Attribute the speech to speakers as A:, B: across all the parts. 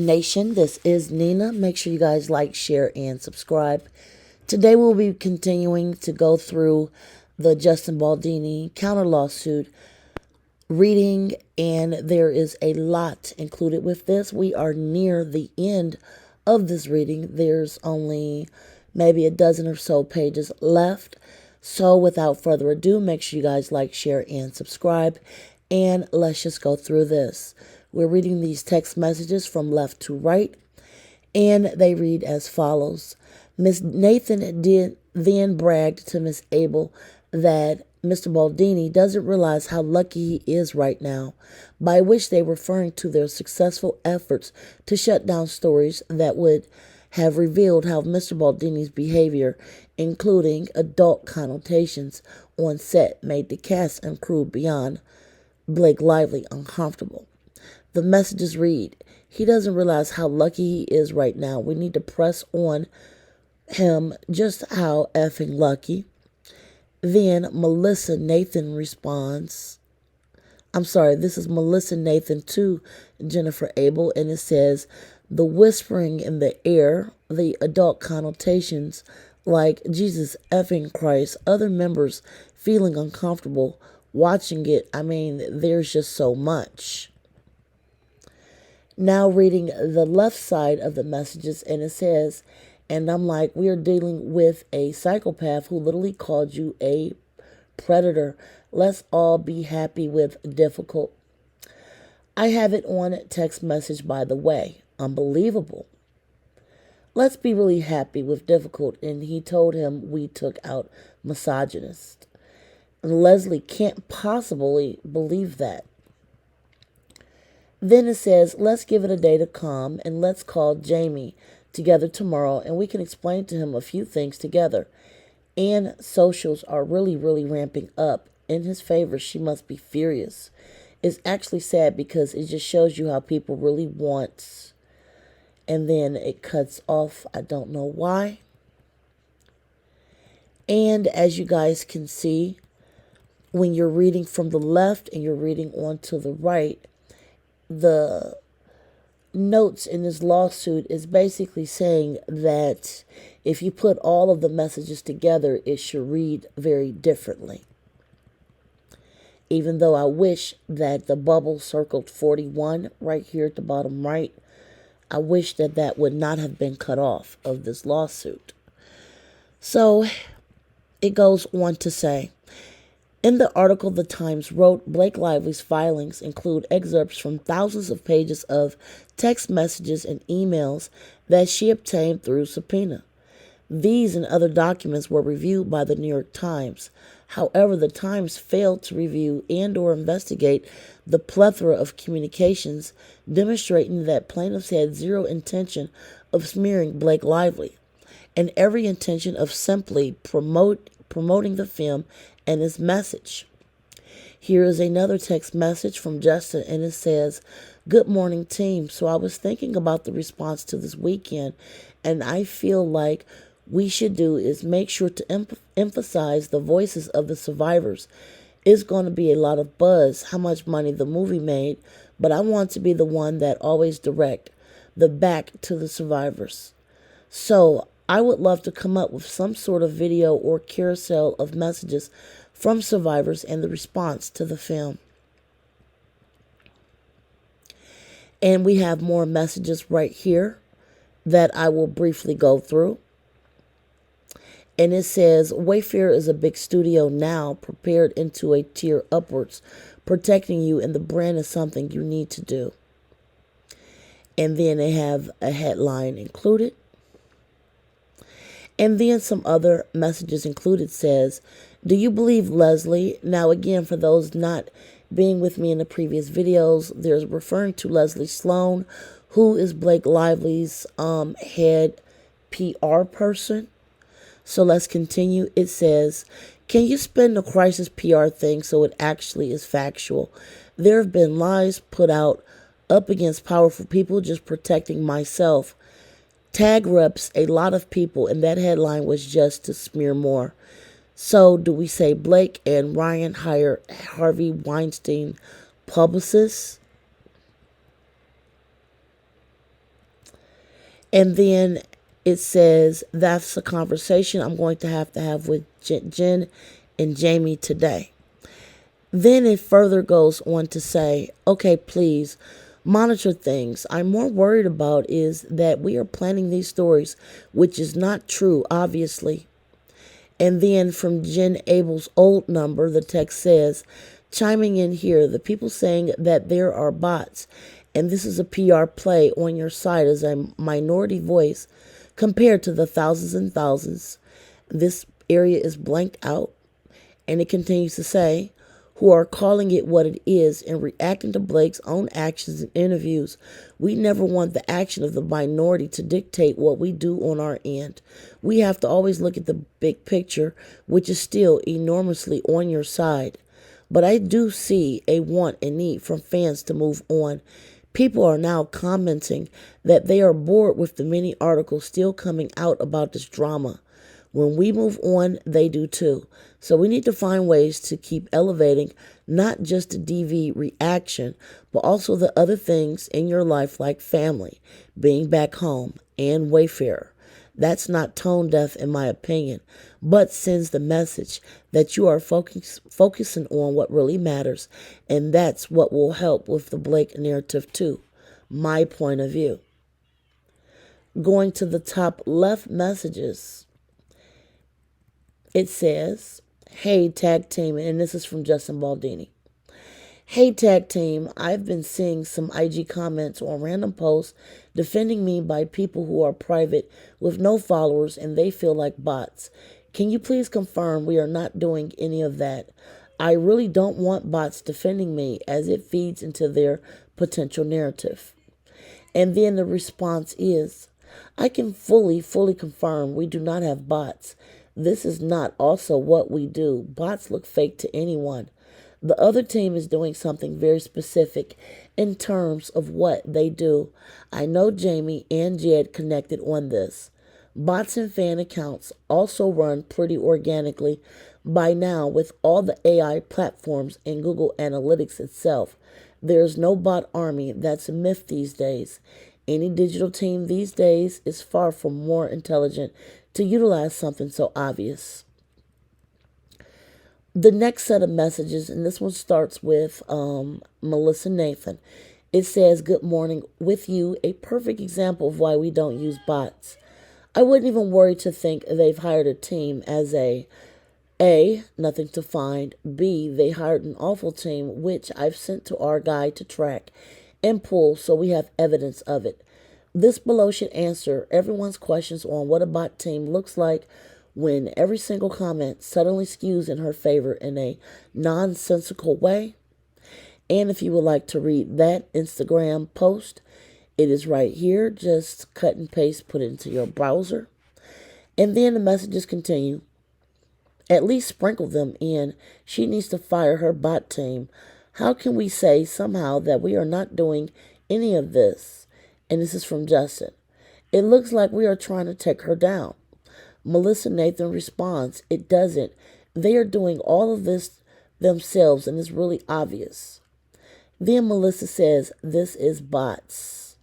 A: Nation, this is Nina. Make sure you guys like, share, and subscribe. Today we'll be continuing to go through the Justin Baldoni counter lawsuit reading, and there is a lot included with this. We are near the end of this reading. There's only maybe a dozen or so pages left. So without further ado, make sure you guys like, share, and subscribe. And let's just go through this. We're reading these text messages from left to right, and they read as follows. Miss Nathan then bragged to Miss Abel that Mr. Baldoni doesn't realize how lucky he is right now, by which they were referring to their successful efforts to shut down stories that would have revealed how Mr. Baldoni's behavior, including adult connotations on set, made the cast and crew beyond Blake Lively uncomfortable. The messages read, he doesn't realize how lucky he is right now. We need to press on him just how effing lucky. Then Melissa Nathan responds, this is Melissa Nathan to Jennifer Abel, and it says, the whispering in the air, the adult connotations like Jesus effing Christ, other members feeling uncomfortable watching it. There's just so much. Now reading the left side of the messages, and it says, and I'm like, we are dealing with a psychopath who literally called you a predator. Let's all be happy with difficult. I have it on text message, by the way. Unbelievable. Let's be really happy with difficult. And he told him we took out misogynist. And Leslie can't possibly believe that. Then it says, let's give it a day to calm, and let's call Jamie together tomorrow, and we can explain to him a few things together. And socials are really, really ramping up in his favor. She must be furious. It's actually sad because it just shows you how people really want, and then it cuts off. I don't know why. And as you guys can see, when you're reading from the left and you're reading on to the right, the notes in this lawsuit is basically saying that if you put all of the messages together, it should read very differently. Even though I wish that the bubble circled 41 right here at the bottom right, I wish that that would not have been cut off of this lawsuit. So it goes on to say, in the article the Times wrote, Blake Lively's filings include excerpts from thousands of pages of text messages and emails that she obtained through subpoena. These and other documents were reviewed by the New York Times. However, the Times failed to review and or investigate the plethora of communications demonstrating that plaintiffs had zero intention of smearing Blake Lively and every intention of simply promoting the film and his message. Here is another text message from Justin, and it says, good morning, team. So I was thinking about the response to this weekend, and I feel like we should do is make sure to emphasize the voices of the survivors. It's going to be a lot of buzz, how much money the movie made, but I want to be the one that always direct the back to the survivors. So I would love to come up with some sort of video or carousel of messages from survivors and the response to the film. And we have more messages right here that I will briefly go through. And it says, Wayfair is a big studio now, prepared into a tier upwards, protecting you, and the brand is something you need to do. And then they have a headline included. And then some other messages included says, do you believe Leslie? Now again, for those not being with me in the previous videos, they're referring to Leslie Sloan, who is Blake Lively's head PR person. So let's continue. It says, can you spin the crisis PR thing so it actually is factual? There have been lies put out up against powerful people just protecting myself. Tag reps a lot of people, and that headline was just to smear more. So do we say Blake and Ryan hire Harvey Weinstein publicists? And then it says, that's a conversation I'm going to have with Jen and Jamie today. Then it further goes on to say, okay, please monitor things. I'm more worried about is that we are planning these stories, which is not true, obviously. And then from Jen Abel's old number, the text says, chiming in here, the people saying that there are bots and this is a PR play on your side as a minority voice compared to the thousands and thousands. This area is blanked out. And it continues to say, who are calling it what it is and reacting to Blake's own actions and interviews. We never want the action of the minority to dictate what we do on our end. We have to always look at the big picture, which is still enormously on your side. But I do see a want and need from fans to move on. People are now commenting that they are bored with the many articles still coming out about this drama. When we move on, they do too. So we need to find ways to keep elevating not just the DV reaction, but also the other things in your life like family, being back home, and Wayfarer. That's not tone deaf in my opinion, but sends the message that you are focusing on what really matters, and that's what will help with the Blake narrative too. My point of view. Going to the top left messages, it says, hey tag team, and this is from Justin Baldoni. Hey tag team, I've been seeing some IG comments on random posts defending me by people who are private with no followers and they feel like bots. Can you please confirm we are not doing any of that? I really don't want bots defending me as it feeds into their potential narrative. And then the response is, I can fully confirm we do not have bots. This is not also what we do. Bots look fake to anyone. The other team is doing something very specific in terms of what they do. I know Jamie and Jed connected on this. Bots and fan accounts also run pretty organically by now with all the AI platforms and Google Analytics itself. There's no bot army. That's a myth these days. Any digital team these days is far from more intelligent to utilize something so obvious. The next set of messages, and this one starts with Melissa Nathan. It says, good morning with you, a perfect example of why we don't use bots. I wouldn't even worry to think they've hired a team as A, nothing to find. B, they hired an awful team, which I've sent to our guy to track and pull so we have evidence of it. This below should answer everyone's questions on what a bot team looks like when every single comment suddenly skews in her favor in a nonsensical way. And if you would like to read that Instagram post, it is right here. Just cut and paste, put it into your browser. And then the messages continue. At least sprinkle them in. She needs to fire her bot team. How can we say somehow that we are not doing any of this? And this is from Justin. It looks like we are trying to take her down. Melissa Nathan responds, it doesn't. They are doing all of this themselves and it's really obvious. Then Melissa says, this is bots.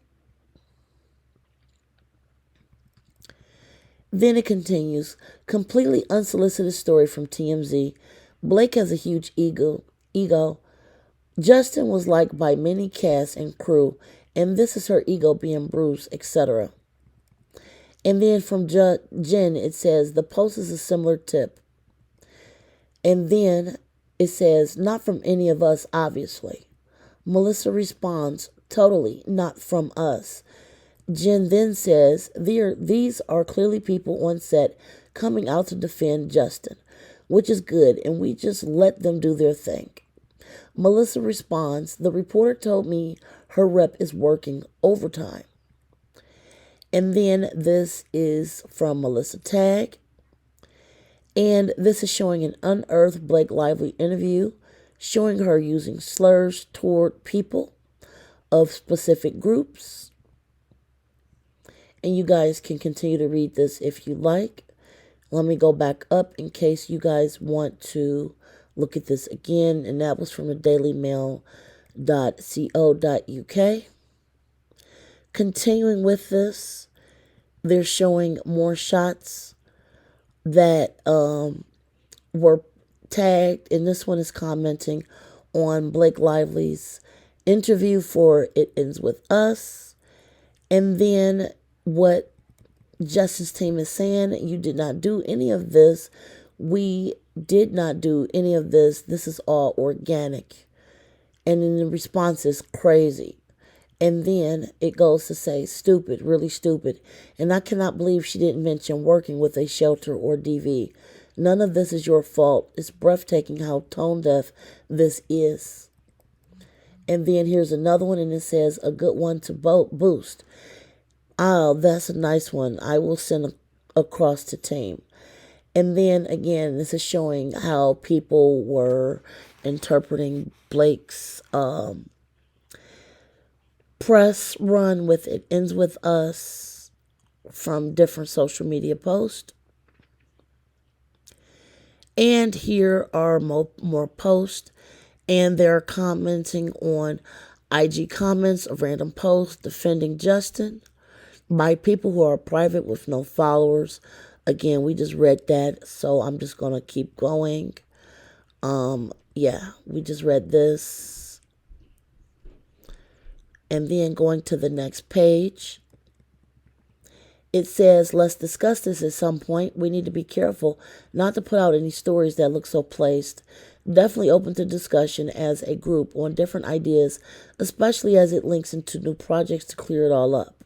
A: Then it continues, completely unsolicited story from TMZ. Blake has a huge ego. Justin was liked by many cast and crew, and this is her ego being bruised, etc. And then from Jen, it says, the post is a similar tip. And then it says, not from any of us, obviously. Melissa responds, totally not from us. Jen then says, these are clearly people on set coming out to defend Justin, which is good, and we just let them do their thing. Melissa responds, the reporter told me her rep is working overtime. And then this is from Melissa Tag. And this is showing an unearthed Blake Lively interview, showing her using slurs toward people of specific groups. And you guys can continue to read this if you like. Let me go back up in case you guys want to look at this again. And that was from the dailymail.co.uk. Continuing with this, They're showing more shots that were tagged, and this one is commenting on Blake Lively's interview for It Ends With Us. And then what Justin's team is saying, you did not do any of this. We did not do any of this. This is all organic. And then the response is crazy. And then it goes to say, stupid, really stupid. And I cannot believe she didn't mention working with a shelter or DV. None of this is your fault. It's breathtaking how tone deaf this is. And then here's another one, and it says, a good one to boost. Oh, that's a nice one. I will send across to team. And then again, this is showing how people were interpreting Blake's press run with It Ends With Us from different social media posts. And here are more posts, and they're commenting on IG comments of random posts defending Justin by people who are private with no followers. Again, we just read that, so I'm just going to keep going. Yeah, we just read this. And then going to the next page, it says, let's discuss this at some point. We need to be careful not to put out any stories that look so placed. Definitely open to discussion as a group on different ideas, especially as it links into new projects to clear it all up.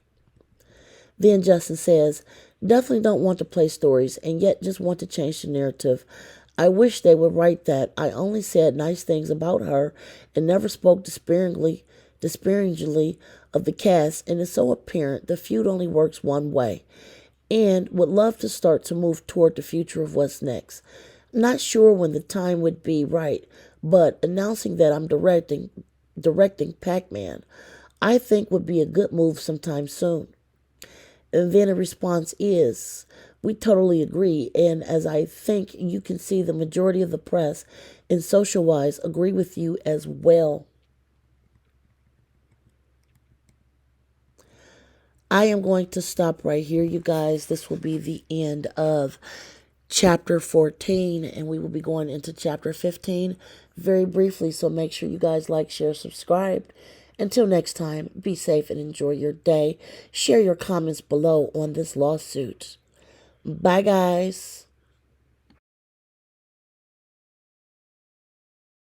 A: Then Justin says, definitely don't want to play stories and yet just want to change the narrative. I wish they would write that. I only said nice things about her and never spoke disparagingly of the cast, and it's so apparent the feud only works one way, and would love to start to move toward the future of what's next. Not sure when the time would be right, but announcing that I'm directing Pac-Man, I think would be a good move sometime soon. And then a response is, we totally agree, and as I think you can see, the majority of the press and social-wise agree with you as well. I am going to stop right here, you guys. This will be the end of chapter 14, and we will be going into chapter 15 very briefly, so make sure you guys like, share, subscribe. Until next time, be safe and enjoy your day. Share your comments below on this lawsuit. Bye, guys.